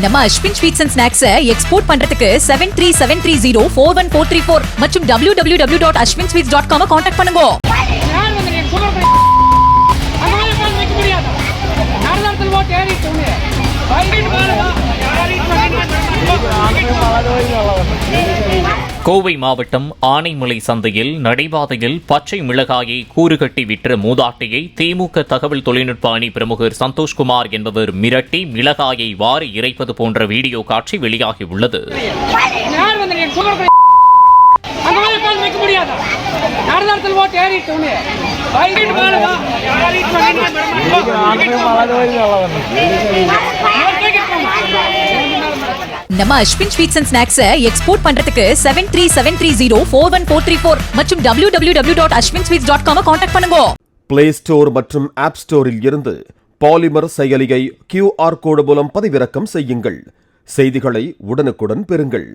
நம்ம Ashwin sweets and snacks export பண்றதுக்கு 7373041434 மற்றும் www.ashwinsweets.com கான்டாக்ட் பண்ணுங்க. கோவை மாவட்டம் ஆனைமலை சந்தையில் நடைபாதையில் பச்சை மிளகாயை கூறுகட்டி விற்ற மூதாட்டியை திமுக தகவல் தொழில்நுட்ப அணி பிரமுகர் சந்தோஷ்குமார் என்பவர் மிரட்டி மிளகாயை வாரி இறைப்பது போன்ற வீடியோ காட்சி வெளியாகியுள்ளது. நம்ம Ashwin sweets and snacks export பண்றதுக்கு 7373041434 மற்றும் www.ashwinsweets.com கான்டாக்ட் பண்ணுங்க. பிளே ஸ்டோர் மற்றும் ஆப் ஸ்டோரில் இருந்து பாலிமர் செயலியை QR கோடு மூலம் பதிவிறக்கம் செய்யுங்கள். செய்திகளை உடனுக்குடன் பெறுங்கள்.